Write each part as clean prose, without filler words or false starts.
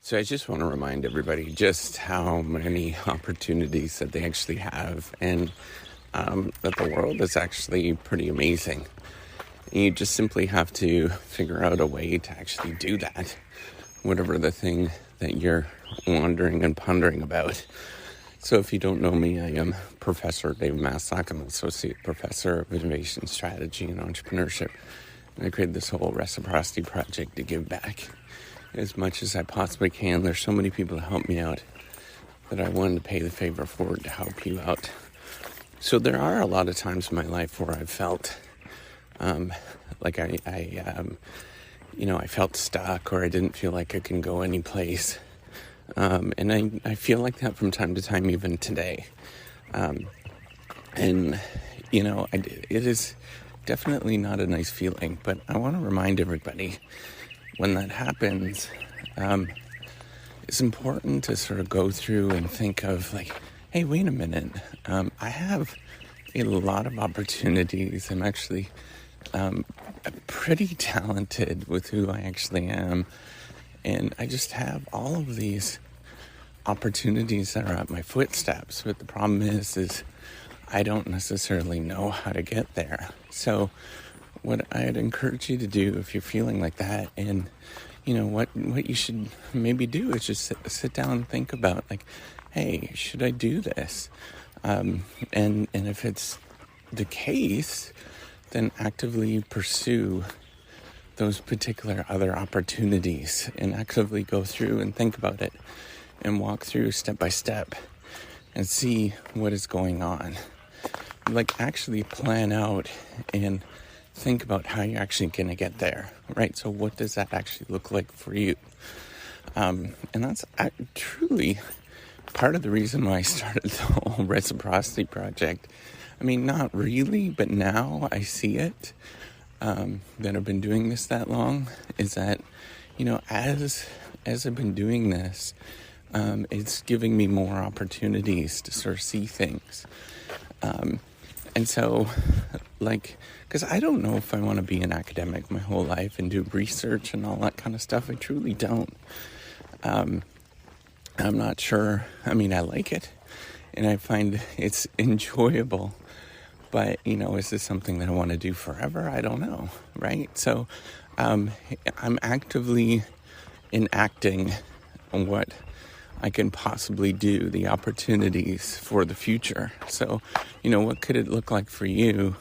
So I just want to remind everybody just how many opportunities that they actually have, and that the world is actually pretty amazing. And you just simply have to figure out a way to actually do that, whatever the thing that you're wondering and pondering about. So if you don't know me, I am Professor Dave Maslock. I'm an Associate Professor of Innovation Strategy and Entrepreneurship. And I created this whole reciprocity project to give back as much as I possibly can. There's so many people that help me out that I wanted to pay the favor forward to help you out. So there are a lot of times in my life where I've felt like I felt stuck, or I didn't feel like I can go any place. And I feel like that from time to time, even today. It is definitely not a nice feeling, but I want to remind everybody when that happens, it's important to sort of go through and think of like, hey, wait a minute. I have a lot of opportunities. I'm actually pretty talented with who I actually am. And I just have all of these opportunities that are at my footsteps. But the problem is I don't necessarily know how to get there. So what I'd encourage you to do if you're feeling like that, and what you should maybe do is just sit down and think about like, hey, should I do this? And if it's the case, then actively pursue those particular other opportunities and actively go through and think about it and walk through step by step and see what is going on. Like actually plan out and think about how you're actually going to get there, right? So what does that actually look like for you? And that's truly part of the reason why I started the whole reciprocity project. I mean, not really, but now I see it, that I've been doing this that long, is that, as I've been doing this, it's giving me more opportunities to sort of see things. And so, because I don't know if I want to be an academic my whole life and do research and all that kind of stuff. I truly don't. I'm not sure. I mean, I like it and I find it's enjoyable. But, is this something that I want to do forever? I don't know, right? So I'm actively enacting on what I can possibly do, the opportunities for the future. So, what could it look like for you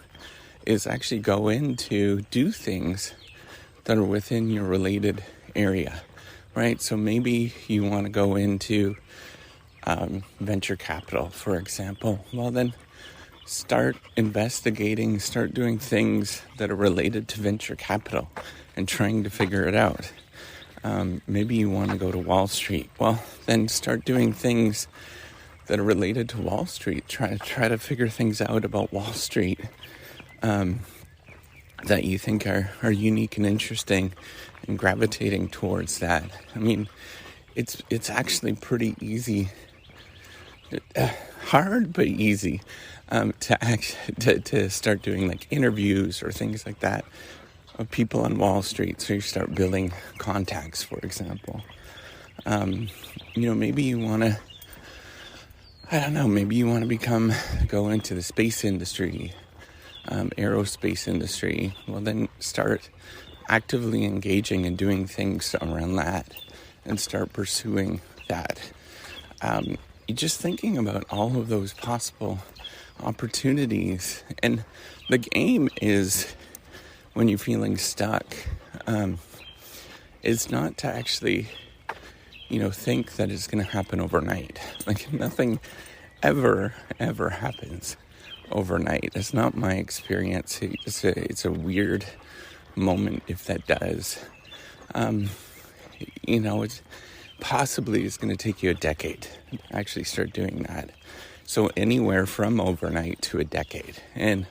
is actually go into do things that are within your related area, right? So maybe you want to go into venture capital, for example. Well, then start investigating, start doing things that are related to venture capital and trying to figure it out. Maybe you want to go to Wall Street. Well, then start doing things that are related to Wall Street. Try to figure things out about Wall Street that you think are unique and interesting, and gravitating towards that. I mean, it's actually pretty easy, hard but easy, to start doing like interviews or things like that of people on Wall Street. So you start building contacts, for example. Maybe you want to, maybe you want to go into the space industry, aerospace industry. Well, then start actively engaging and doing things around that and start pursuing that. Just thinking about all of those possible opportunities. And the game is, when you're feeling stuck, it's not to actually, think that it's going to happen overnight. Like nothing ever happens overnight. That's not my experience. It's a weird moment if that does. It's possibly it's going to take you a decade to actually start doing that. So anywhere from overnight to a decade. And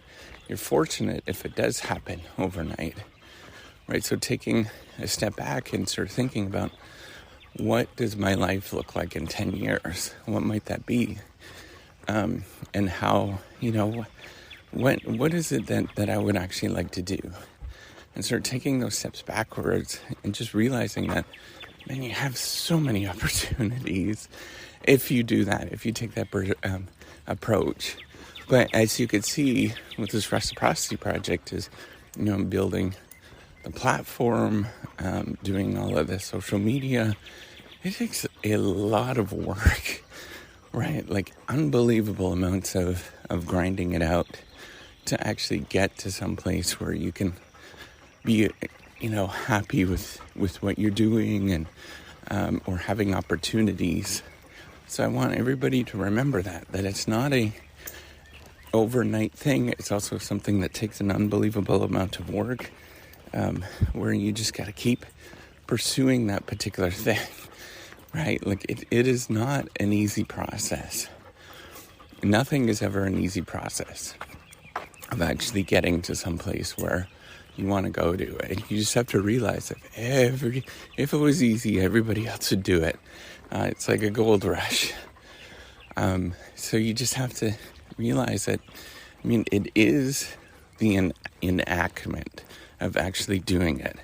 you're fortunate if it does happen overnight, right? So taking a step back and sort of thinking about, what does my life look like in 10 years? What might that be? And how, what is it that I would actually like to do? And start taking those steps backwards and just realizing that man, you have so many opportunities if you do that, if you take that approach. But as you can see with this reciprocity project is, building the platform, doing all of the social media, it takes a lot of work, right? Like unbelievable amounts of grinding it out to actually get to some place where you can be, happy with what you're doing and or having opportunities. So I want everybody to remember that it's not a overnight thing. It's also something that takes an unbelievable amount of work, where you just got to keep pursuing that particular thing, right? Like it is not an easy process. Nothing is ever an easy process of actually getting to some place where you want to go to. And you just have to realize that if it was easy, everybody else would do it. It's like a gold rush. So you just have to realize that, it is the enactment of actually doing it,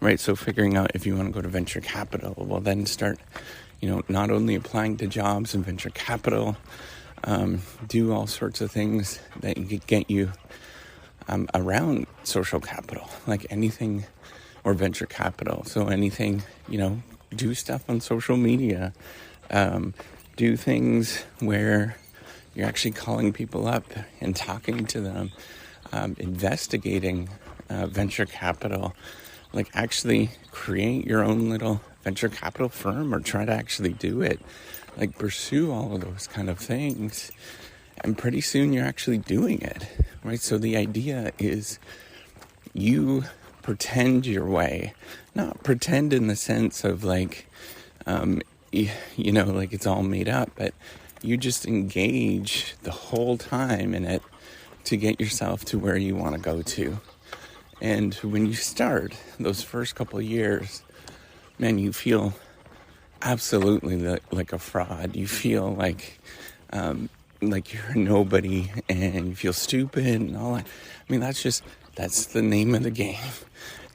right? So figuring out if you want to go to venture capital, well, then start, not only applying to jobs in venture capital, do all sorts of things that could get you around social capital, like anything, or venture capital. So anything, do stuff on social media, do things where you're actually calling people up and talking to them, investigating venture capital, like actually create your own little venture capital firm or try to actually do it, like pursue all of those kind of things. And pretty soon you're actually doing it, right? So the idea is you pretend your way, not pretend in the sense of like, like it's all made up, but you just engage the whole time in it to get yourself to where you want to go to. And when you start those first couple of years, man, you feel absolutely like a fraud. You feel like you're a nobody, and you feel stupid and all that. That's the name of the game,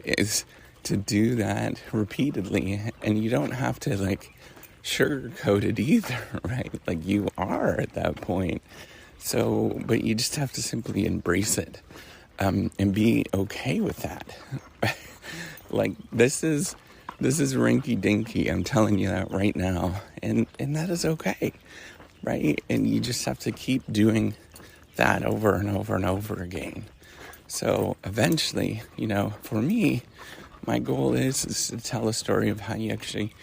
is to do that repeatedly. And you don't have to sugarcoat it either, right? Like you are at that point. So, but you just have to simply embrace it, and be okay with that. Like this is rinky dinky. I'm telling you that right now. And that is okay, right? And you just have to keep doing that over and over and over again. So eventually, for me, my goal is to tell a story of how you actually,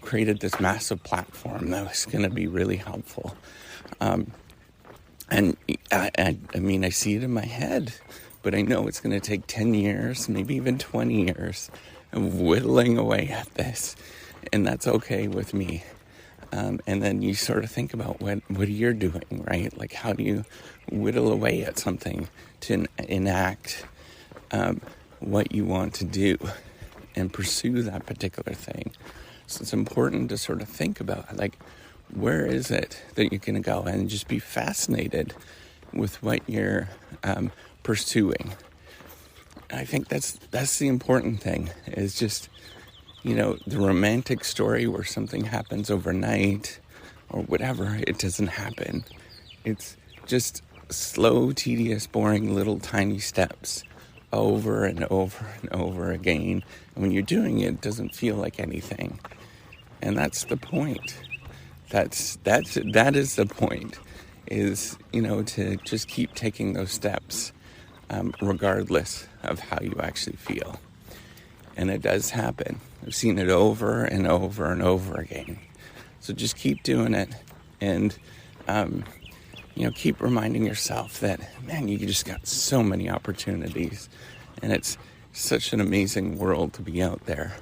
created this massive platform that was going to be really helpful. And I see it in my head, but I know it's going to take 10 years, maybe even 20 years of whittling away at this. And that's okay with me. And then you sort of think about what you're doing, right? Like how do you whittle away at something to enact what you want to do and pursue that particular thing. So it's important to sort of think about, like, where is it that you're going to go, and just be fascinated with what you're pursuing. I think that's the important thing, is just, the romantic story where something happens overnight or whatever. It doesn't happen. It's just slow, tedious, boring little tiny steps over and over and over again. And when you're doing it, it doesn't feel like anything. And that's the point. That is the point, is, to just keep taking those steps, regardless of how you actually feel. And it does happen. I've seen it over and over and over again. So just keep doing it, and, keep reminding yourself that, man, you just got so many opportunities, and it's such an amazing world to be out there.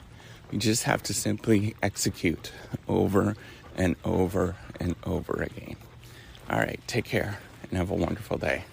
You just have to simply execute over and over and over again. All right, take care and have a wonderful day.